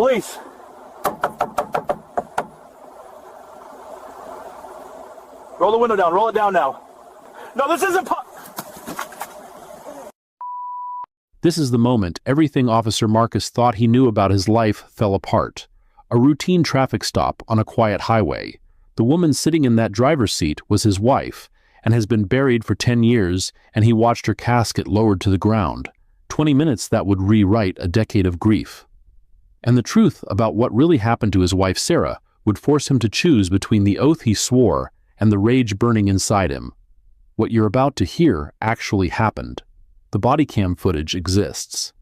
Police! Roll the window down. Roll it down now. No, this isn't This is the moment everything Officer Marcus thought he knew about his life fell apart. A routine traffic stop on a quiet highway. The woman sitting in that driver's seat was his wife and has been buried for 10 years, and he watched her casket lowered to the ground. 20 minutes that would rewrite a decade of grief. And the truth about what really happened to his wife Sarah would force him to choose between the oath he swore and the rage burning inside him. What you're about to hear actually happened. The body cam footage exists.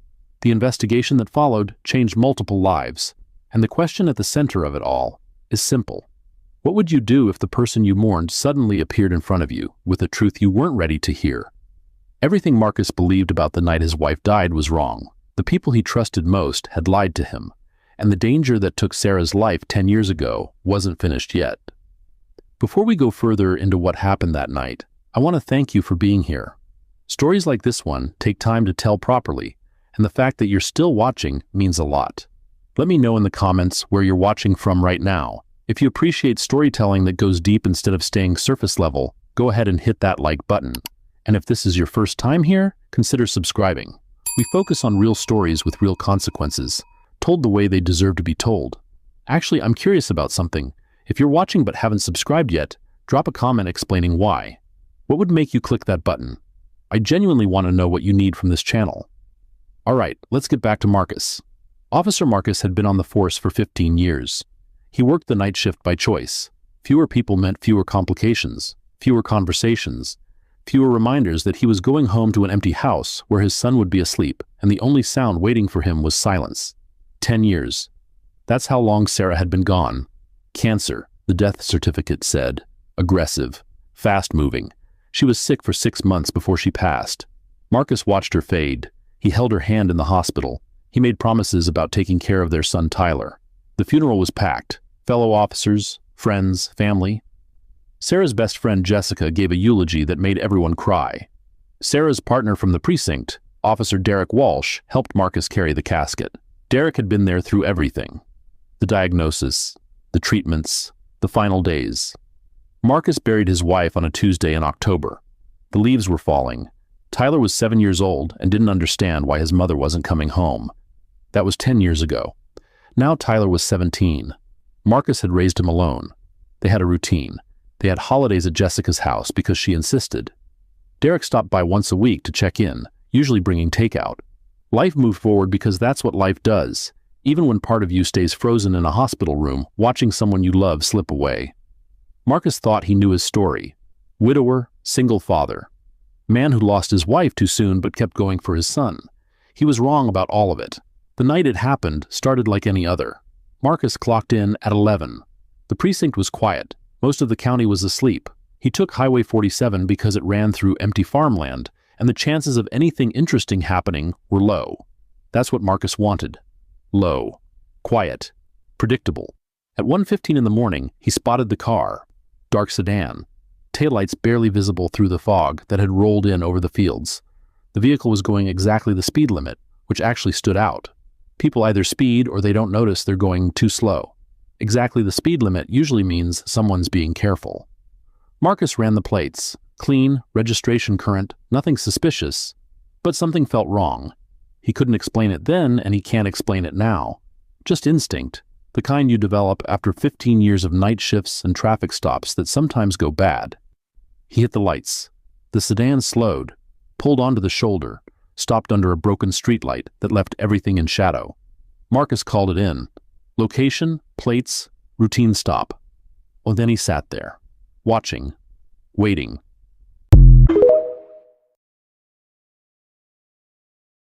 The investigation that followed changed multiple lives, and the question at the center of it all is simple. What would you do if the person you mourned suddenly appeared in front of you with a truth you weren't ready to hear? Everything Marcus believed about the night his wife died was wrong. The people he trusted most had lied to him, and the danger that took Sarah's life 10 years ago wasn't finished yet. Before we go further into what happened that night, I want to thank you for being here. Stories like this one take time to tell properly, and the fact that you're still watching means a lot. Let me know in the comments where you're watching from right now. If you appreciate storytelling that goes deep instead of staying surface level, go ahead and hit that like button. And if this is your first time here, consider subscribing. We focus on real stories with real consequences, told the way they deserve to be told. Actually, I'm curious about something. If you're watching but haven't subscribed yet, drop a comment explaining why. What would make you click that button? I genuinely want to know what you need from this channel. Alright, let's get back to Marcus. Officer Marcus had been on the force for 15 years. He worked the night shift by choice. Fewer people meant fewer complications, fewer conversations, fewer reminders that he was going home to an empty house where his son would be asleep, and the only sound waiting for him was silence. 10 years. That's how long Sarah had been gone. Cancer, the death certificate said. Aggressive. Fast-moving. She was sick for 6 months before she passed. Marcus watched her fade. He held her hand in the hospital. He made promises about taking care of their son Tyler. The funeral was packed. Fellow officers, friends, family. Sarah's best friend Jessica gave a eulogy that made everyone cry. Sarah's partner from the precinct, Officer Derek Walsh, helped Marcus carry the casket. Derek had been there through everything. The diagnosis, the treatments, the final days. Marcus buried his wife on a Tuesday in October. The leaves were falling. Tyler was 7 years old and didn't understand why his mother wasn't coming home. That was 10 years ago. Now Tyler was 17. Marcus had raised him alone. They had a routine. They had holidays at Jessica's house because she insisted. Derek stopped by once a week to check in, usually bringing takeout. Life moved forward because that's what life does, even when part of you stays frozen in a hospital room watching someone you love slip away. Marcus thought he knew his story. Widower, single father. Man who lost his wife too soon but kept going for his son. He was wrong about all of it. The night it happened started like any other. Marcus clocked in at 11. The precinct was quiet. Most of the county was asleep. He took Highway 47 because it ran through empty farmland, and the chances of anything interesting happening were low. That's what Marcus wanted. Low. Quiet. Predictable. At 1:15 in the morning, he spotted the car. Dark sedan. Taillights barely visible through the fog that had rolled in over the fields. The vehicle was going exactly the speed limit, which actually stood out. People either speed or they don't notice they're going too slow. Exactly the speed limit usually means someone's being careful. Marcus ran the plates. Clean, registration current, nothing suspicious. But something felt wrong. He couldn't explain it then, and he can't explain it now. Just instinct. The kind you develop after 15 years of night shifts and traffic stops that sometimes go bad. He hit the lights. The sedan slowed, pulled onto the shoulder, stopped under a broken streetlight that left everything in shadow. Marcus called it in. Location, plates, routine stop. Well, then he sat there, watching, waiting.